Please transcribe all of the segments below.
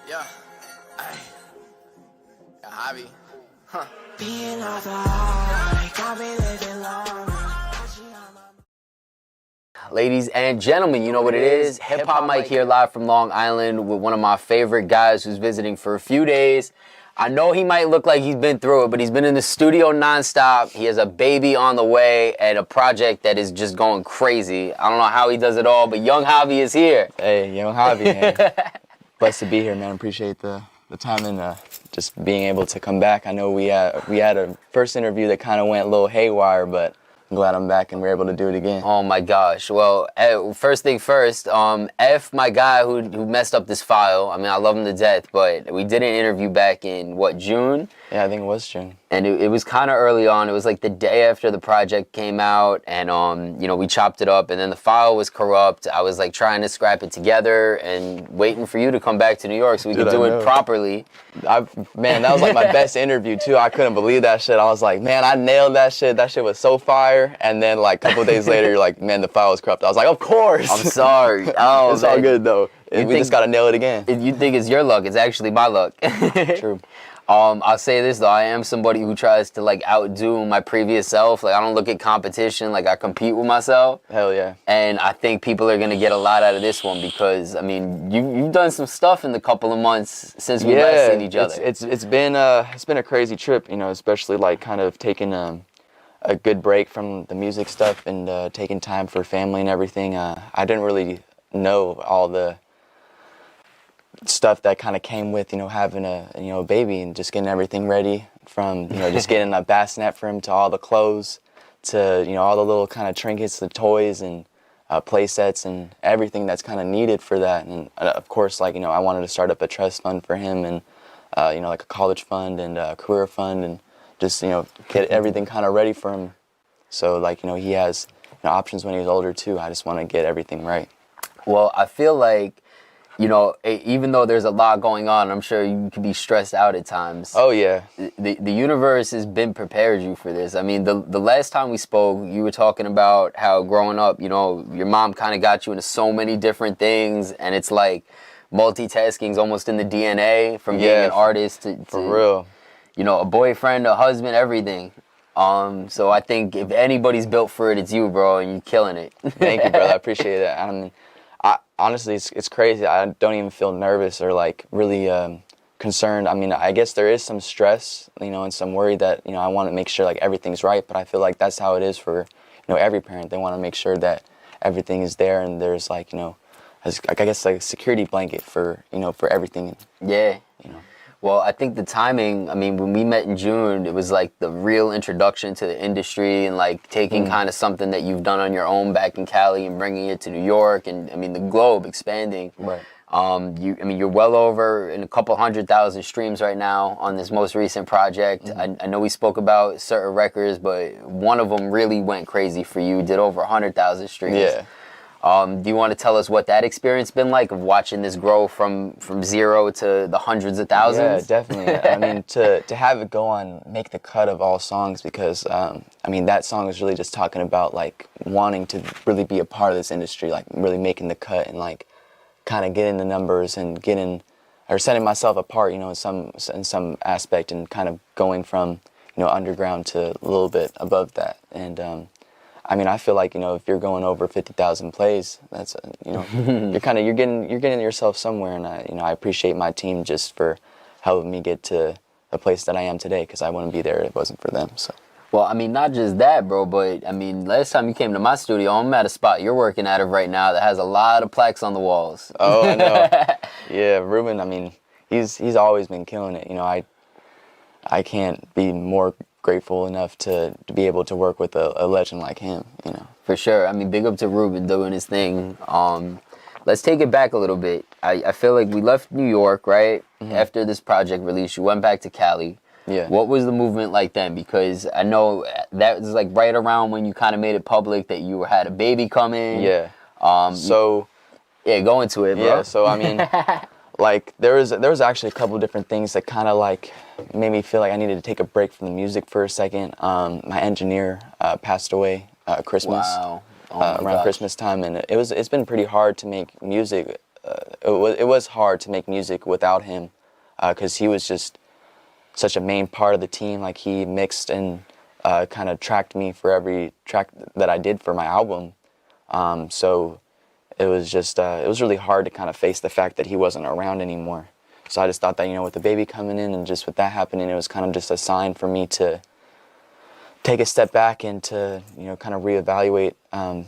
Yeah. Ay. Yeah, Javi. Being off the high, got me living long. Ladies and gentlemen, you know what it is. Hip Hop Mike here, live from Long Island with one of my favorite guys who's visiting for a few days. I know he might look like he's been through it, but he's been in the studio nonstop. He has a baby on the way and a project that is just going crazy. I don't know how he does it all, but Young Xavi is here. Hey, Young Xavi, man. Blessed to be here, man. Appreciate the time and just being able to come back. I know we had a first interview that kind of went a little haywire, but I'm glad I'm back and we're able to do it again. Oh my gosh. Well, first thing first, F my guy who messed up this file. I mean, I love him to death, but we did an interview back in, what, June? Yeah, I think it was June. And it was kind of early on. It was like the day after the project came out, and you know, we chopped it up, and then the file was corrupt. I was like trying to scrap it together and waiting for you to come back to New York so we could do it properly. Man, that was like my best interview too. I couldn't believe that shit. I was like, man, I nailed that shit. That shit was so fire. And then like a couple of days later, you're like, man, the file was corrupt. I was like, of course. I'm sorry. Oh, it's all good though. We just gotta nail it again. You think it's your luck? It's actually my luck. True. I'll say this though, I am somebody who tries to like outdo my previous self. Like I don't look at competition, like I compete with myself. Hell yeah. And I think people are gonna get a lot out of this one because I mean you've done some stuff in the couple of months since we last seen each other. It's been a crazy trip, you know, especially like kind of taking a good break from the music stuff and taking time for family and everything. I didn't really know all the stuff that kind of came with, you know, having a baby and just getting everything ready from, you know, just getting a bassinet for him to all the clothes to, you know, all the little kind of trinkets, the toys and play sets and everything that's kind of needed for that. And of course, like, you know, I wanted to start up a trust fund for him and, you know, like a college fund and a career fund and just, you know, get everything kind of ready for him. So like, you know, he has options when he's older too. I just want to get everything right. Well, I feel like, you know, even though there's a lot going on, I'm sure you can be stressed out at times. Oh, yeah. The universe has been prepared you for this. I mean, the last time we spoke, you were talking about how growing up, you know, your mom kind of got you into so many different things, and it's like multitasking's almost in the DNA from being an artist to for real. You know, a boyfriend, a husband, everything. So I think if anybody's built for it, it's you, bro, and you're killing it. Thank you, brother. I appreciate that. I mean, honestly, it's crazy. I don't even feel nervous or like really concerned. I mean, I guess there is some stress, you know, and some worry that, you know, I want to make sure like everything's right. But I feel like that's how it is for, you know, every parent. They want to make sure that everything is there and there's like, you know, I guess like a security blanket for, you know, for everything. Yeah. You know. Well, I think the timing, I mean, when we met in June, it was like the real introduction to the industry and like taking kind of something that you've done on your own back in Cali and bringing it to New York and, I mean, the globe expanding. Right. You're well over in a couple 100,000 streams right now on this most recent project. I know we spoke about certain records, but one of them really went crazy for you, did over 100,000 streams. Yeah. Do you want to tell us what that experience been like of watching this grow from zero to the hundreds of thousands? Yeah, definitely. I mean, to have it go on, make the cut of all songs because, I mean, that song is really just talking about, like, wanting to really be a part of this industry, like, really making the cut and, like, kind of getting the numbers and setting myself apart, you know, in some aspect and kind of going from, you know, underground to a little bit above that. And, I mean, I feel like, you know, if you're going over 50,000 plays, that's, you know, you're getting yourself somewhere. And I appreciate my team just for helping me get to the place that I am today, because I wouldn't be there if it wasn't for them. So. Well, I mean, not just that, bro, but I mean, last time you came to my studio, I'm at a spot you're working out of right now that has a lot of plaques on the walls. Oh, I know. Yeah, Ruben. I mean, he's always been killing it. You know, I can't be more grateful enough to be able to work with a legend like him, you know. For sure. I mean, big up to Ruben doing his thing. Let's take it back a little bit. I feel like we left New York, right? After this project release, you went back to Cali. Yeah. What was the movement like then? Because I know that was like right around when you kind of made it public that you had a baby coming. Yeah. Yeah, go into it, bro. Yeah, so I mean, like there was actually a couple of different things that kind of like made me feel like I needed to take a break from the music for a second. My engineer passed away Christmas. Wow. Around Christmas time, and it's been pretty hard to make music it was hard to make music without him, because he was just such a main part of the team. Like, he mixed and kind of tracked me for every track that I did for my album. So it was just, it was really hard to kind of face the fact that he wasn't around anymore. So I just thought that, with the baby coming in and just with that happening, it was kind of just a sign for me to take a step back and to, kind of reevaluate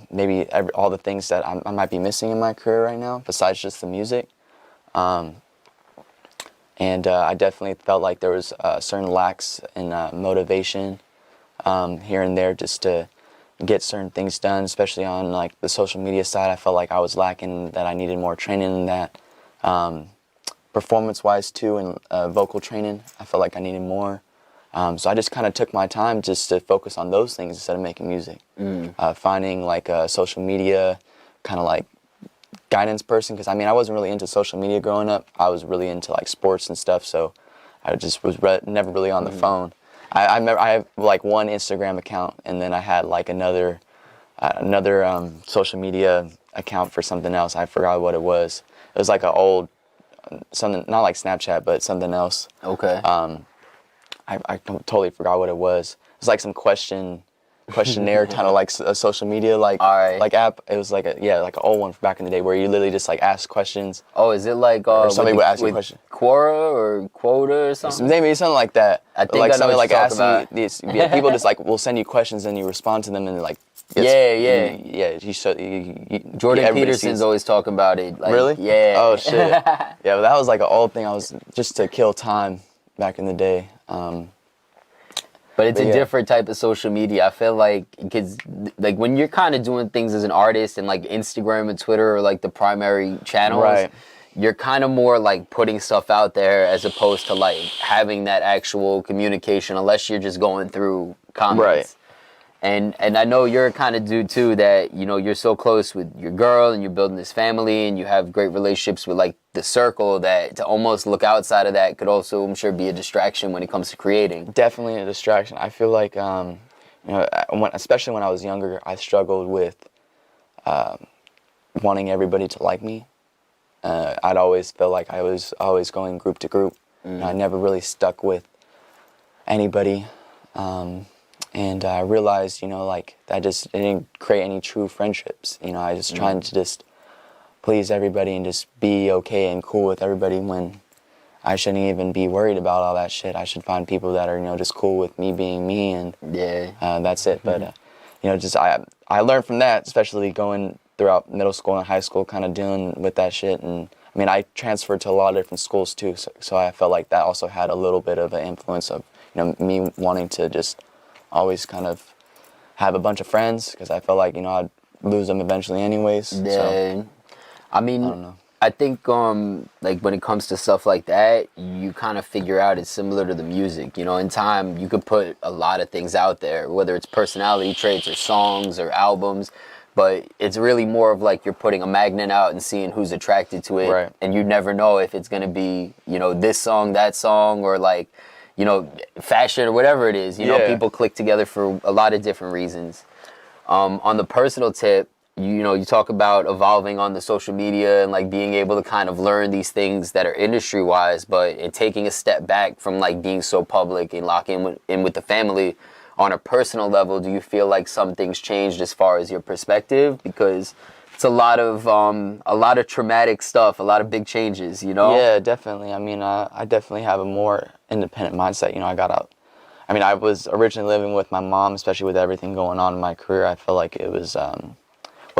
maybe all the things that I might be missing in my career right now, besides just the music. And I definitely felt like there was certain lacks in motivation here and there just to get certain things done, especially on like the social media side. I felt like I was lacking, that I needed more training in that. Performance-wise too, and vocal training, I felt like I needed more. So I just kind of took my time just to focus on those things instead of making music. Finding like a social media kind of like guidance person, because I wasn't really into social media growing up. I was really into like sports and stuff, so I just was never really on the phone. I remember I have like one Instagram account, and then I had like another social media account for something else. I forgot what it was. It was like an old something, not like Snapchat, but something else. Okay. I totally forgot what it was. It was like some questionnaire kind of like a social media like app. It was like like an old one from back in the day where you literally just like ask questions. Oh, is it like or somebody would ask you a question? Quora or Quota or something? Maybe something like that. I think like I know something what like you're talking asking these. Yeah, people just like will send you questions and you respond to them and like. Yeah. Jordan Peterson's always talking about it. Like, really? Yeah. Oh shit. Yeah, but that was like an old thing. I was just to kill time back in the day. But it's a different type of social media. I feel like, because like when you're kind of doing things as an artist and like Instagram and Twitter are like the primary channels, right, you're kind of more like putting stuff out there as opposed to like having that actual communication, unless you're just going through comments. Right. And I know you're a kind of dude too that, you're so close with your girl and you're building this family and you have great relationships with like the circle, that to almost look outside of that could also, I'm sure, be a distraction when it comes to creating. Definitely a distraction. I feel like, especially when I was younger, I struggled with wanting everybody to like me. I'd always feel like I was always going group to group. I never really stuck with anybody. And I realized, like, that just didn't create any true friendships. I was trying to just please everybody and just be okay and cool with everybody when I shouldn't even be worried about all that shit. I should find people that are, just cool with me being me, and that's it. But, I learned from that, especially going throughout middle school and high school, kind of dealing with that shit. And, I transferred to a lot of different schools, too, so I felt like that also had a little bit of an influence of, me wanting to just always kind of have a bunch of friends, because I felt like, I'd lose them eventually anyways. Yeah. So, I don't know. I think like when it comes to stuff like that, you kind of figure out it's similar to the music. In time you could put a lot of things out there, whether it's personality traits or songs or albums, but it's really more of like you're putting a magnet out and seeing who's attracted to it. Right. And you never know if it's going to be, this song, that song, or like, fashion or whatever it is. People click together for a lot of different reasons. On the personal tip, you talk about evolving on the social media and like being able to kind of learn these things that are industry wise, but taking a step back from like being so public and locking in with the family. On a personal level, do you feel like some things changed as far as your perspective? Because it's a lot of traumatic stuff, a lot of big changes, Yeah, definitely. I definitely have a more independent mindset. I got out. I was originally living with my mom, especially with everything going on in my career. I felt like it was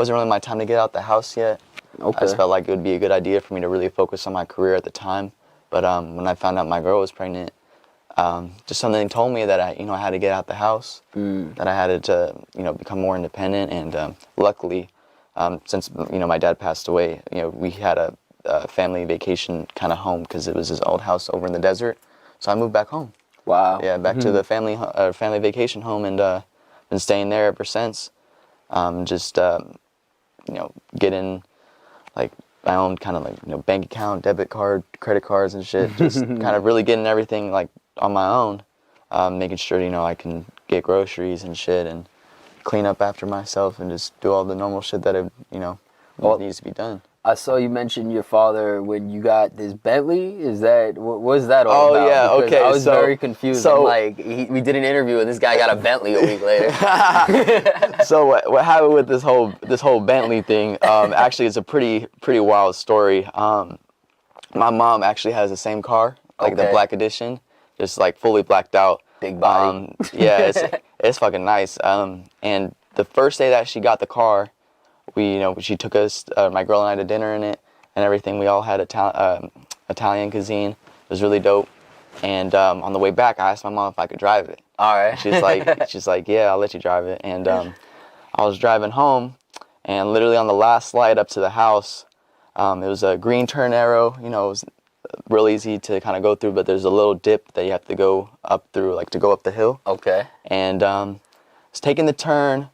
wasn't really my time to get out the house yet. Okay. I just felt like it would be a good idea for me to really focus on my career at the time. But when I found out my girl was pregnant, just something told me that I had to get out the house, that I had to become more independent. And luckily, since my dad passed away, we had a family vacation kind of home, because it was his old house over in the desert. So I moved back home. Wow. Yeah, back to the family vacation home, and been staying there ever since. Getting like my own kind of like bank account, debit card, credit cards and shit. Just kind of really getting everything like on my own, making sure I can get groceries and shit and clean up after myself and just do all the normal shit that what needs to be done. I saw you mention your father when you got this Bentley. Is that what was that all about? Oh yeah, Because okay. I was very confused. So I'm like, we did an interview and this guy got a Bentley a week later. so what happened with this whole Bentley thing? Actually, it's a pretty wild story. My mom actually has the same car, like the Okay. black edition, just like fully blacked out. Big body. Yeah, it's fucking nice. And the first day that she got the car, she took us, my girl and I, to dinner in it and everything. We all had Italian cuisine. It was really dope. And on the way back, I asked my mom if I could drive it. All right. She's like, yeah, I'll let you drive it. And I was driving home, and literally on the last slide up to the house, it was a green turn arrow. It was real easy to kind of go through, but there's a little dip that you have to go up through, like to go up the hill. Okay. And I was taking the turn,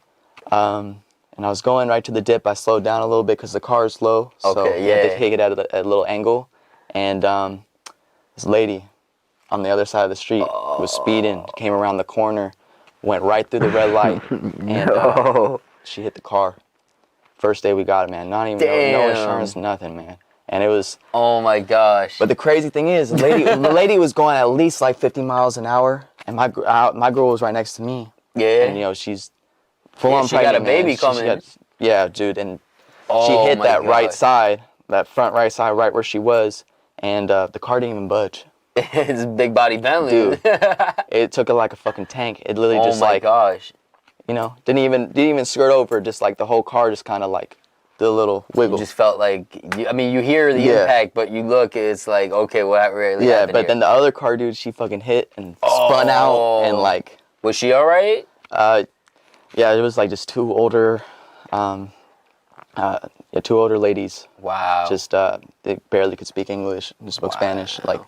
and I was going right to the dip. I slowed down a little bit because the car is low, so Okay, you have yeah. to take it at a little angle. And this lady on the other side of the street was speeding, came around the corner, went right through the red light, and she hit the car. First day we got it, man. Not even no insurance, nothing, man. And it was. Oh my gosh. But the crazy thing is, the lady was going at least like 50 miles an hour, and my girl was right next to me. Yeah. And she's full on she got pregnant, a baby man. coming. Yeah, dude, and she Oh hit my that right gosh. side, that front right side, right where she was, and the car didn't even budge. It's a big body Bentley. Dude, it took it like a fucking tank. It literally Oh just my like, gosh. didn't even skirt over. Just like the whole car just kind of like did a little wiggle. You just felt like, you hear the Yeah. impact, but you look, it's like, okay, what really Yeah, happened but here? then the other car, dude, she fucking hit and spun out and like. Was she all right? Yeah, it was like just two older ladies. Wow. Just they barely could speak English, just spoke Spanish, like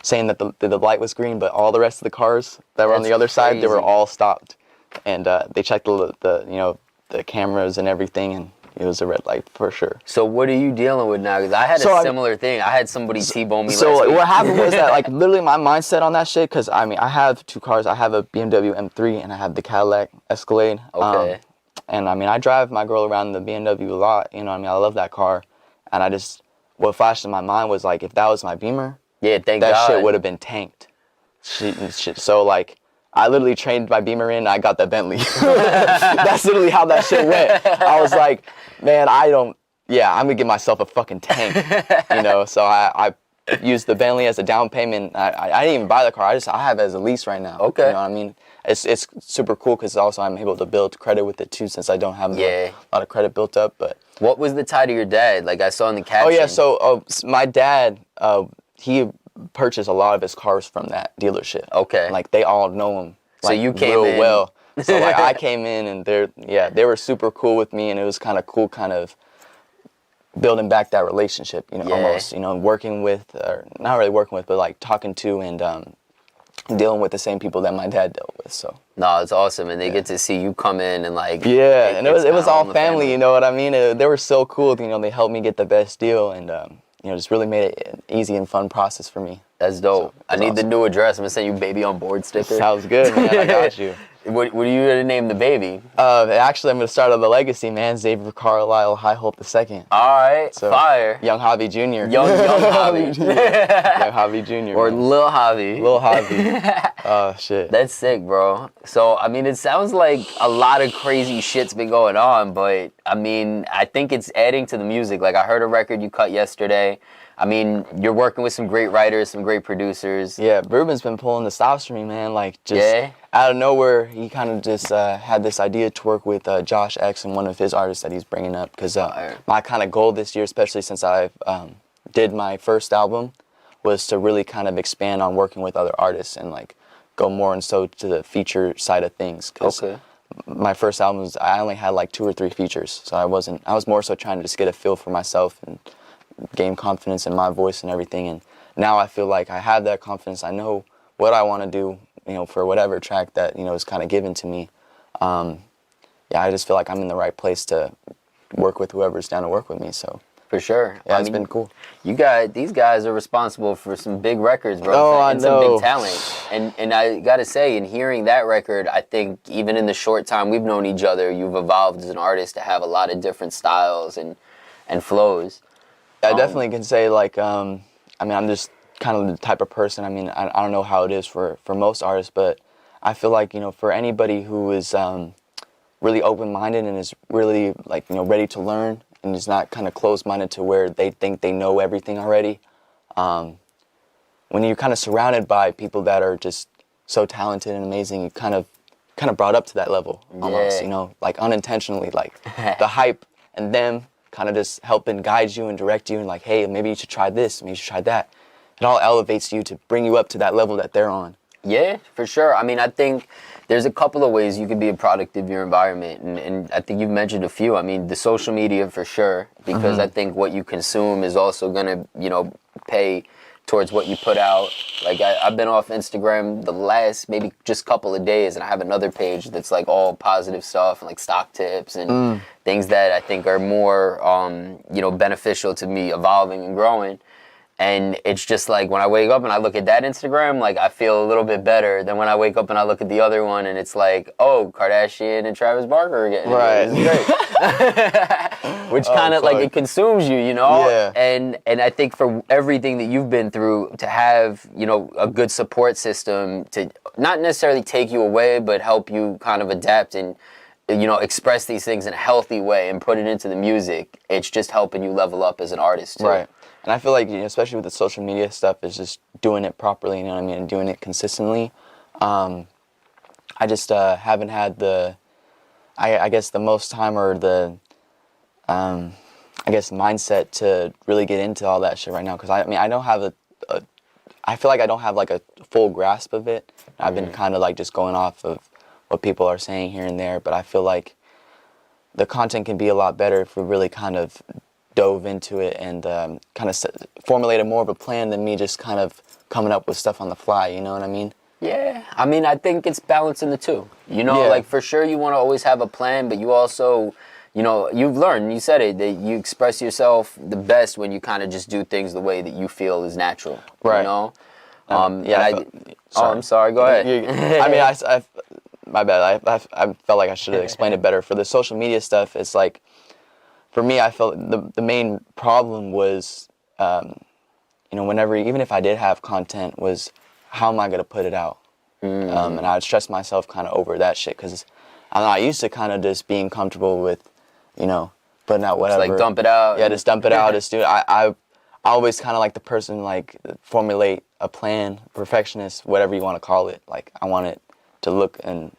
saying that the light was green, but all the rest of the cars that were on That's the other side, they were crazy. all stopped, and they checked the cameras and everything, and it was a red light for sure. So what are you dealing with now? Because I had So a I- similar thing. I had somebody T-bone me So last like, week. what happened was that like literally my mindset on that shit, because I mean I have two cars. I have a BMW M3 and I have the Cadillac Escalade. Okay. And I mean I drive my girl around the BMW a lot. I love that car. And what flashed in my mind was like, if that was my Beamer, Yeah, thank that God. shit would have been tanked. Shit. So like, I literally traded my Beamer in and I got that Bentley. That's literally how that shit went. I was like, man, I'm gonna give myself a fucking tank. So I used the Bentley as a down payment. I didn't even buy the car. I have it as a lease right now. Okay. You know what I mean? It's super cool because also I'm able to build credit with it too, since I don't have a lot of credit built up. But What was the tie to your dad? Like I saw in the caption. oh yeah, so my dad, he purchased a lot of his cars from that dealership. Okay. Like they all know him. So Like, you came real in- well. So like I came in and they were super cool with me, and it was kind of cool, kind of building back that relationship. Almost. Working with, or not really working with, but like talking to and dealing with the same people that my dad dealt with. So. No, it's awesome, and they get to see you come in and like. Yeah, and it was kinda all the family, you know what I mean? They were so cool. They helped me get the best deal, and just really made it an easy and fun process for me. That's dope. So, I need the awesome. new address. I'm gonna send you baby on board sticker. Sounds good, man. I got you. What are you gonna name the baby? Actually, I'm gonna start on the legacy, man. Xavier Carlisle High Hope II. All right, So, fire. Young Javi Jr. Young Javi. Young Javi Jr. Or man. Lil Javi. Lil Javi. Oh shit. That's sick, bro. So, I mean, it sounds like a lot of crazy shit's been going on, but I mean, I think it's adding to the music. Like, I heard a record you cut yesterday. I mean, you're working with some great writers, some great producers. Yeah, Ruben's been pulling the stops for me, man. Like, just Yeah? out of nowhere, he kind of just had this idea to work with Josh X and one of his artists that he's bringing up. Because my kind of goal this year, especially since I did my first album, was to really kind of expand on working with other artists and like go more and so to the feature side of things. 'Cause Okay. my first album I only had like 2 or 3 features, so I was more so trying to just get a feel for myself and gain confidence in my voice and everything. And now I feel like I have that confidence. I know what I want to do, for whatever track that is kind of given to me. I just feel like I'm in the right place to work with whoever's down to work with me. So For sure. yeah, I it's mean, been cool. These guys are responsible for some big records, bro. Oh, I and some know. big talent. And I gotta say, in hearing that record, I think even in the short time we've known each other, you've evolved as an artist to have a lot of different styles and flows. I definitely can say like, I mean, I'm just kind of the type of person. I mean, I don't know how it is for most artists, but I feel like, you know, for anybody who is really open-minded and is really like, you know, ready to learn and is not kind of closed-minded to where they think they know everything already. When you're kind of surrounded by people that are just so talented and amazing, you kind of brought up to that level almost, you know, like unintentionally, like the hype and them kind of just help and guide you and direct you and like, hey, maybe you should try this, maybe you should try that. It all elevates you to bring you up to that level that they're on. Yeah, for sure. I mean, I think there's a couple of ways you could be a product of your environment, and I think you've mentioned a few. I mean, the social media for sure, because I think what you consume is also gonna, you know, pay towards what you put out. Like I've been off Instagram the last maybe just couple of days, and I have another page that's like all positive stuff and like stock tips and things that I think are more, you know, beneficial to me evolving and growing. And it's just like when I wake up and I look at that Instagram, like I feel a little bit better than when I wake up and I look at the other one and it's like, oh, Kardashian and Travis Barker again. Right. This is great. Which kind of like it consumes you, you know? Yeah. And I think for everything that you've been through, to have, you know, a good support system to not necessarily take you away, but help you kind of adapt and, you know, express these things in a healthy way and put it into the music, it's just helping you level up as an artist too. Right. And I feel like, you know, especially with the social media stuff, is just doing it properly, you know what I mean, and doing it consistently. I just haven't had the, I guess the most time or the, I guess mindset to really get into all that shit right now. Because I mean, I don't have I feel like I don't have like a full grasp of it. I've been kind of like just going off of what people are saying here and there. But I feel like the content can be a lot better if we really kind of dove into it and kind of formulated more of a plan than me just kind of coming up with stuff on the fly, you know what I mean? Yeah, I mean, I think it's balancing the two. You know, like for sure you want to always have a plan, but you also, you know, you've learned, you said it, that you express yourself the best when you kind of just do things the way that you feel is natural, right? You know? Sorry. I'm sorry, go ahead. I mean, my bad, I felt like I should have explained it better. For the social media stuff, it's like, for me, I felt the main problem was, you know, whenever, even if I did have content, was how am I going to put it out? And I would stress myself kind of over that shit because I used to kind of just being comfortable with, you know, putting out whatever. Just like dump it out. Yeah, just dump it out. Just do it. I always kind of like the person like formulate a plan, perfectionist, whatever you want to call it. Like I want it to look and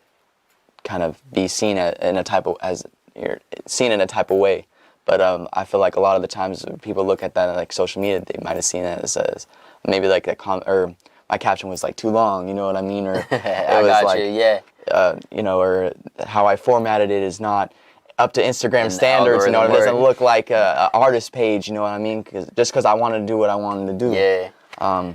kind of be seen in a type of, as you're seen in a type of way. But I feel like a lot of the times people look at that like social media, they might have seen it as maybe like that or my caption was like too long, you know what I mean? Or it was like, you know, or how I formatted it is not up to Instagram standards, you know, it doesn't look like a artist page, you know what I mean? Just because I wanted to do what I wanted to do. Yeah.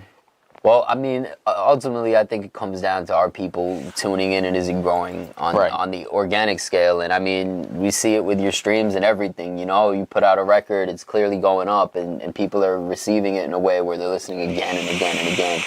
Well, I mean, ultimately, I think it comes down to our people tuning in and is it growing on the organic scale. And I mean, we see it with your streams and everything, you know, you put out a record, it's clearly going up and people are receiving it in a way where they're listening again and again and again.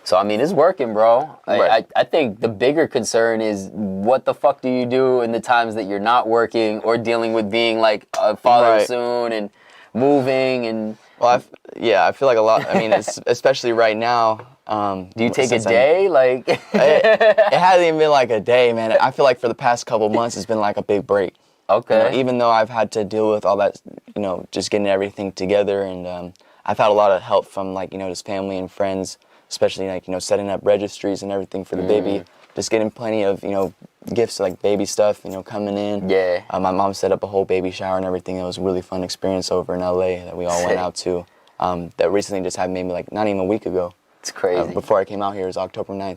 So, I mean, it's working, bro. I think the bigger concern is what the fuck do you do in the times that you're not working or dealing with being like a father soon and moving and... Well, I feel like a lot. I mean, especially right now. Do you take a day? Like it hasn't even been like a day, man. I feel like for the past couple months, it's been like a big break. Okay. You know, even though I've had to deal with all that, you know, just getting everything together, and I've had a lot of help from like, you know, just family and friends, especially like, you know, setting up registries and everything for the baby. Just getting plenty of, you know, gifts like baby stuff, you know, coming in. Yeah. My mom set up a whole baby shower and everything. It was a really fun experience over in LA that we all went out to. That recently just happened maybe like not even a week ago. It's crazy. Before I came out here, it was October 9th.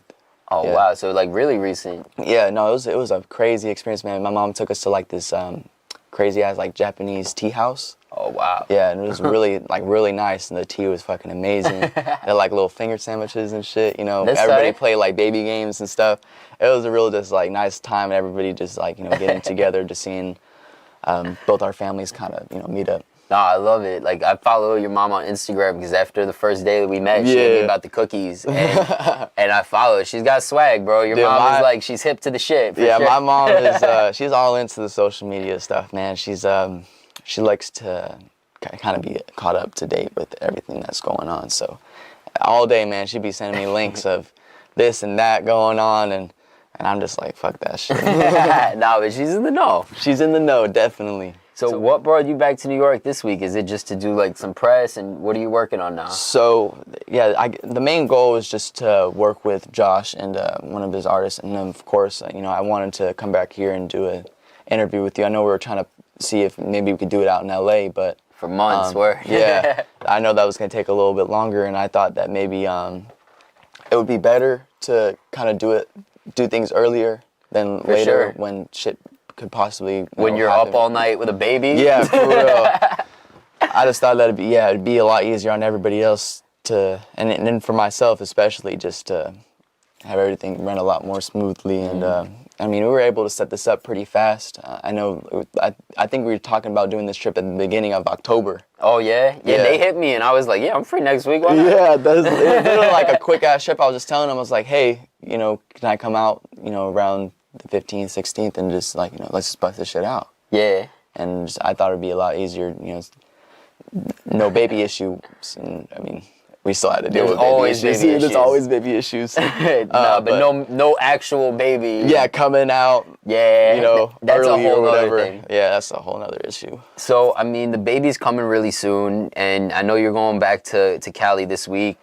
Oh, yeah. Wow. So like really recent. Yeah, no, it was a crazy experience, man. My mom took us to like this crazy ass like Japanese tea house. Oh, wow. Yeah, and it was really like really nice, and the tea was fucking amazing. They had like little finger sandwiches and shit, you know. Everybody played like baby games and stuff. It was a real just like nice time, and everybody just like, you know, getting together, just seeing both our families kind of, you know, meet up. No, I love it. Like, I follow your mom on Instagram because after the first day that we met, she told me about the cookies. And I follow her. She's got swag, bro. Your mom is like, she's hip to the shit. Yeah, sure. My mom is, she's all into the social media stuff, man. She's, she likes to kind of be caught up to date with everything that's going on. So all day, man, she'd be sending me links of this and that going on, and I'm just like, fuck that shit. Nah, but she's in the know. She's in the know, definitely. So what brought you back to New York this week? Is it just to do like some press, and what are you working on now? So yeah, the main goal was just to work with Josh and one of his artists, and then of course, you know, I wanted to come back here and do an interview with you. I know we were trying to see if maybe we could do it out in LA, but For months, where yeah, I know that was gonna take a little bit longer, and I thought that maybe it would be better to kind of do things earlier than For later sure. when shit could possibly when you're happen. up all night with a baby. Yeah, for real. I just thought that it'd be a lot easier on everybody else and then for myself especially, just to have everything run a lot more smoothly. And I mean, we were able to set this up pretty fast. I know, I think we were talking about doing this trip at the beginning of October. Oh yeah? Yeah. They hit me and I was like, yeah, I'm free next week. Why not? Yeah, it was literally like a quick ass trip. I was just telling them, I was like, hey, you know, can I come out, you know, around the 15th, 16th, and just like, you know, let's just bust this shit out. Yeah. And just, I thought it'd be a lot easier, you know, no baby issues. And I mean, we still had to deal There's with always baby issues. baby There's issues. always baby issues. But no actual baby. Yeah, coming out. Yeah. You know, that's a early or whole other whatever. thing. Yeah, that's a whole nother issue. So, I mean, the baby's coming really soon, and I know you're going back to Cali this week.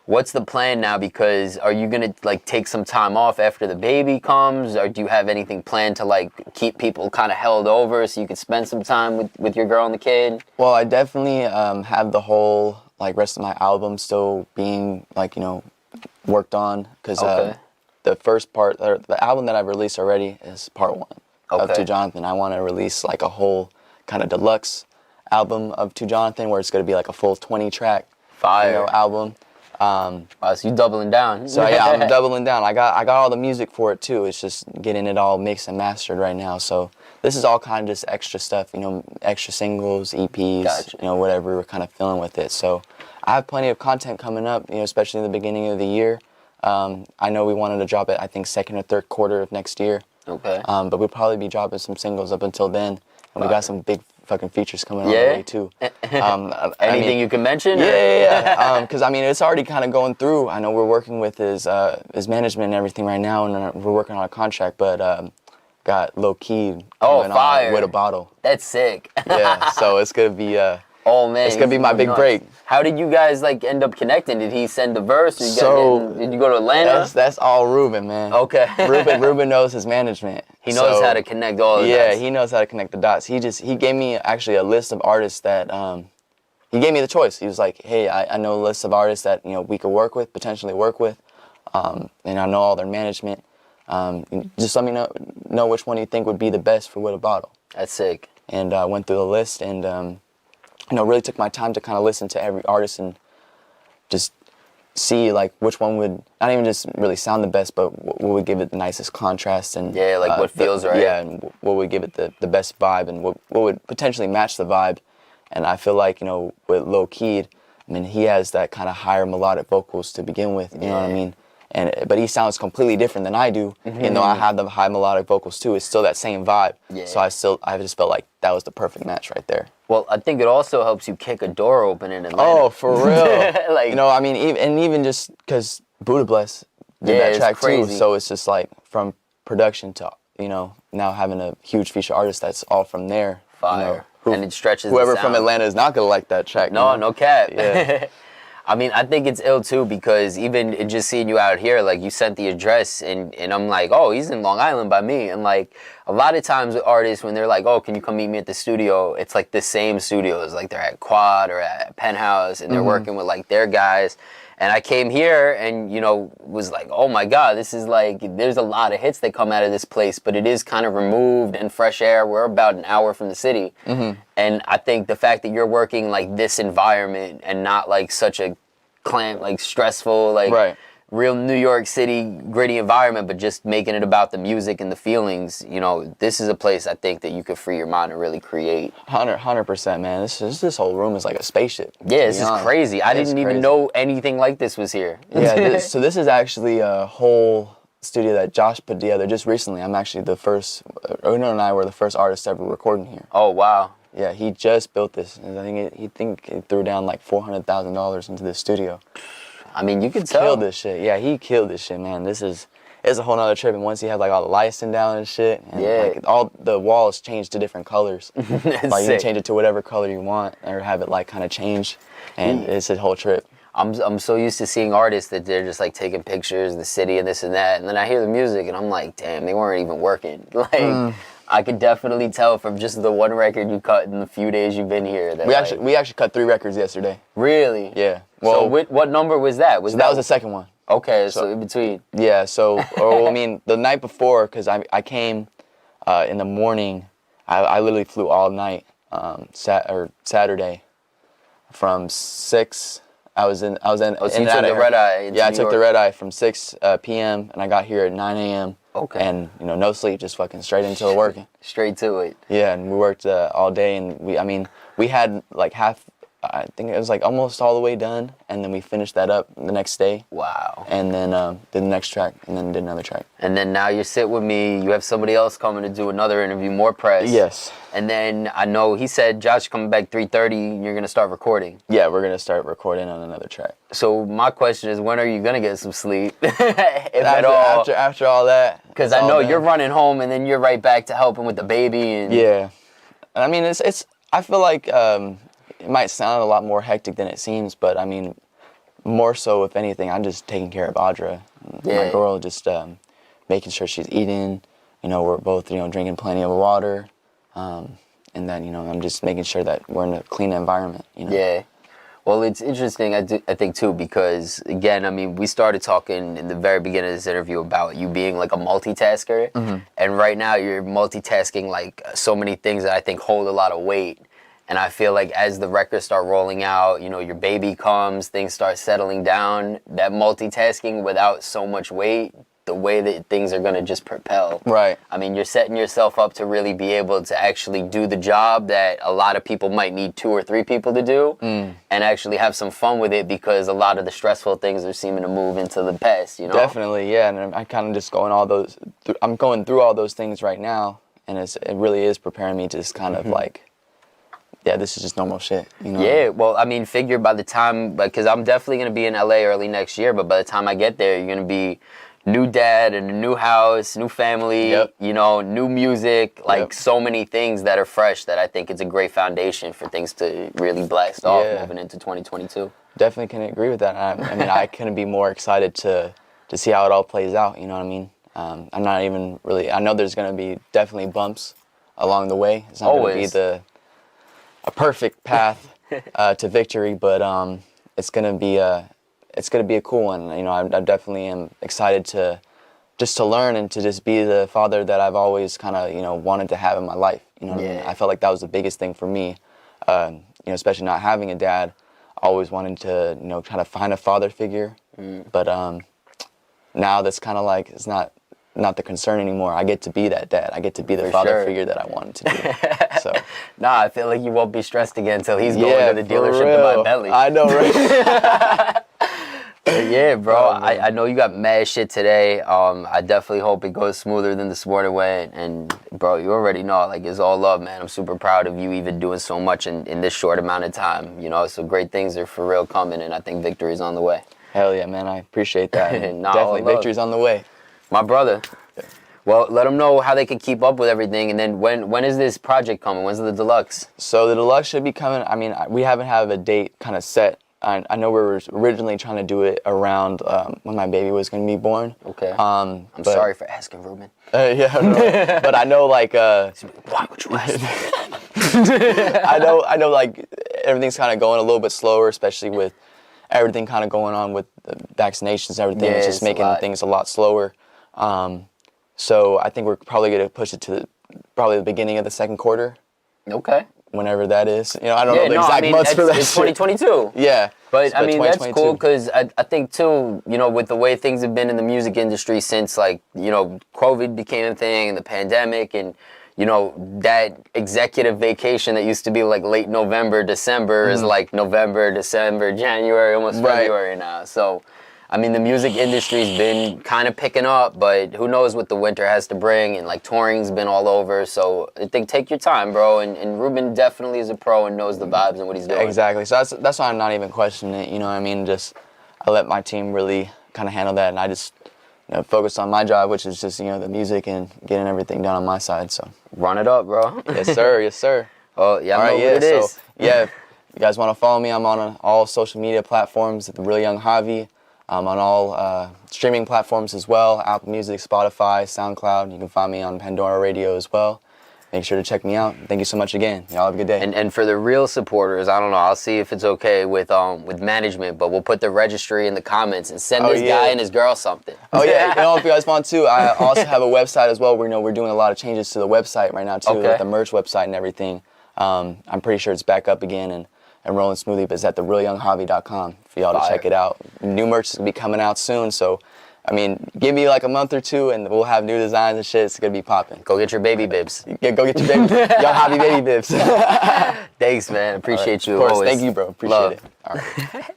What's the plan now? Because are you gonna like take some time off after the baby comes, or do you have anything planned to like keep people kind of held over so you can spend some time with your girl and the kid? Well, I definitely have the whole like rest of my album still being like, you know, worked on, because Okay. the first part, or the album that I've released already is part 1 of Okay. To Jonathan. I want to release like a whole kind of deluxe album of To Jonathan, where it's going to be like a full 20 track Fire. you know, album. Wow, so you doubling down. So yeah, I'm doubling down. I got all the music for it too. It's just getting it all mixed and mastered right now. So this is all kind of just extra stuff, you know, extra singles, EPs, Gotcha. you know, whatever we're kind of filling with it. So I have plenty of content coming up, you know, especially in the beginning of the year. I know we wanted to drop it, I think, second or third quarter of next year. Okay. But we'll probably be dropping some singles up until then, and we got some big fucking features coming on Yeah? the way too. Anything you can mention? Yeah. Because I mean, it's already kind of going through. I know we're working with his management and everything right now, and we're working on a contract. But got low key coming fire. on with a bottle. That's sick. Yeah. So it's gonna be. Oh man, It's gonna be my big break. How did you guys like end up connecting? Did he send the verse? Did you go to Atlanta? That's all Ruben, man. Okay. Ruben knows his management. He knows So, how to connect all of Yeah, that. he knows how to connect the dots. He gave me actually a list of artists that he gave me the choice. He was like, hey, I know a list of artists that, you know, we could potentially work with, and I know all their management. Just let me know which one you think would be the best for With a Bottle. That's sick. And I went through the list, and you know, really took my time to kind of listen to every artist and just see like which one would not even just really sound the best, but what would give it the nicest contrast, and Yeah, like what feels right. Yeah, and what would give it the best vibe, and what would potentially match the vibe. And I feel like, you know, with Low Keyed, I mean, he has that kind of higher melodic vocals to begin with, you know what I mean? But he sounds completely different than I do, even though I have the high melodic vocals too. It's still that same vibe. Yeah. So I just felt like that was the perfect match right there. Well, I think it also helps you kick a door open in Atlanta. Oh, for real. Like, you know, I mean, even just because Buddha Bless did Yeah, that it's track crazy. too, so it's just like from production to, you know, now having a huge feature artist that's all from there. fire. You know, And it stretches whoever the from sound. Atlanta is not gonna like that track. No, you know? no cap. Yeah. I mean, I think it's ill too, because even just seeing you out here, like you sent the address and I'm like, oh, he's in Long Island by me. And like a lot of times with artists, when they're like, oh, can you come meet me at the studio? It's like the same studios, like they're at Quad or at Penthouse and they're working with like their guys. And I came here and, you know, was like, oh my God, this is like, there's a lot of hits that come out of this place, but it is kind of removed and fresh air. We're about an hour from the city. And I think the fact that you're working like this environment and not like such a like stressful, like Right. real New York City gritty environment, but just making it about the music and the feelings, you know, this is a place I think that you could free your mind and really create. 100%, man. This whole room is like a spaceship. to Yeah, this be is honest. crazy. I It's didn't even crazy. know anything like this was here. Yeah, so this is actually a whole studio that Josh put together just recently. I'm actually the first, Uno and I were the first artists ever recording here. Oh, wow. Yeah, he just built this. And I think he threw down like $400,000 into this studio. I mean, you can tell. Killed this shit. Yeah, he killed this shit, man. It's a whole nother trip. And once he had like all the lighting down and shit, and like all the walls changed to different colors. Like you can change it to whatever color you want, or have it like kind of change, and it's a whole trip. I'm so used to seeing artists that they're just like taking pictures of the city and this and that, and then I hear the music and I'm like, damn, they weren't even working. Like, I could definitely tell from just the one record you cut in the few days you've been here. That we actually cut 3 records yesterday. Really? Yeah. Well, so what number was that? That was the second one. Okay, so in between. Yeah. So, I mean, the night before, because I came in the morning. I literally flew all night Saturday from 6. I was in. Oh, so you took the red eye. Yeah, I took the red eye from 6 p.m. and I got here at 9 a.m. Okay. And no sleep, just fucking straight into working. Straight to it. Yeah, and we worked all day, and we had like half. I think it was like almost all the way done, and then we finished that up the next day. Wow. And then did the next track, and then did another track. And then now you sit with me. You have somebody else coming to do another interview, more press. Yes. And then I know he said Josh coming back 3:30. You're gonna start recording. Yeah, we're gonna start recording on another track. So my question is, when are you gonna get some sleep, if at all? After all that. Because I know you're running home, and then you're right back to helping with the baby. And yeah. I mean, it's. I feel like. It might sound a lot more hectic than it seems, but I mean, more so, if anything, I'm just taking care of Audra, my girl, just making sure she's eating. We're both, drinking plenty of water, and then, I'm just making sure that we're in a clean environment. Yeah. Well, it's interesting, I think, too, because, again, I mean, we started talking in the very beginning of this interview about you being, like, a multitasker, and right now you're multitasking, like, so many things that I think hold a lot of weight. And I feel like as the records start rolling out, your baby comes, things start settling down, that multitasking without so much weight, the way that things are going to just propel. Right. I mean, you're setting yourself up to really be able to actually do the job that a lot of people might need 2 or 3 people to do, and actually have some fun with it, because a lot of the stressful things are seeming to move into the past, Definitely, yeah. And I'm kind of just I'm going through all those things right now, and it really is preparing me to just kind of like, yeah, this is just normal shit, Yeah, well, I mean, figure by the time, because I'm definitely going to be in LA early next year, but by the time I get there, you're going to be new dad and a new house, new family, new music, like so many things that are fresh that I think it's a great foundation for things to really blast off moving into 2022. Definitely can agree with that. I mean, I couldn't be more excited to see how it all plays out, you know what I mean? I'm not even really, I know there's going to be definitely bumps along the way. It's not going to be a perfect path to victory, but it's gonna be a cool one. I definitely am excited to learn and to just be the father that I've always kind of wanted to have in my life. What I mean? I felt like that was the biggest thing for me. Especially not having a dad, I always wanted to try to find a father figure, but now that's kind of like it's not the concern anymore. I get to be that dad. I get to be the father figure that I wanted to be. So, nah, I feel like you won't be stressed again until he's going to the dealership to buy Bentley. I know, right? But yeah, bro. I know you got mad shit today. I definitely hope it goes smoother than this morning went. And bro, you already know, like, it's all love, man. I'm super proud of you even doing so much in this short amount of time. So great things are for real coming, and I think victory's on the way. Hell yeah, man. I appreciate that. Definitely victory's on the way. My brother. Well, let them know how they can keep up with everything, and then when is this project coming? When's the deluxe? So the deluxe should be coming. I mean, we haven't had a date kind of set. I know we were originally trying to do it around when my baby was going to be born. Okay. I'm sorry for asking, Ruben. Yeah, no, but I know like. Why would you ask? I know like everything's kind of going a little bit slower, especially with everything kind of going on with the vaccinations and everything. It's just making things a lot slower. So I think we're probably going to push it to probably the beginning of the second quarter. Okay. Whenever that is. I don't know the exact months for that. It's 2022. Yeah. But I mean, that's cool because I think too, with the way things have been in the music industry since like, COVID became a thing and the pandemic and, that executive vacation that used to be like late November, December is like November, December, January, almost February now. So I mean, the music industry's been kind of picking up, but who knows what the winter has to bring, and like touring's been all over, so I think take your time, bro, and Ruben definitely is a pro and knows the vibes and what he's doing. Exactly, so that's why I'm not even questioning it, you know what I mean? Just, I let my team really kind of handle that, and I just, focus on my job, which is just, the music and getting everything done on my side, so. Run it up, bro. Yes, sir, yes, sir. Oh, yeah, I know what it is. So, yeah, if you guys want to follow me, I'm on all social media platforms at The Real Young Xavi. I'm on all streaming platforms as well, Apple Music, Spotify, SoundCloud. You can find me on Pandora Radio as well. Make sure to check me out. Thank you so much again. Y'all have a good day. And for the real supporters, I don't know, I'll see if it's okay with management, but we'll put the registry in the comments and send this guy and his girl something. Oh yeah, if you guys want to, I also have a website as well. We're doing a lot of changes to the website right now too, like the merch website and everything. I'm pretty sure it's back up again and rolling smoothly, but it's at therealyoungxavi.com for y'all to check it out. New merch is going to be coming out soon, so, I mean, give me like a month or two and we'll have new designs and shit. It's going to be popping. Go get your baby bibs. Yeah, go get your baby, Young Xavi baby bibs. Thanks, man. Appreciate you. Of course, always. thank you, bro. Appreciate it. All right.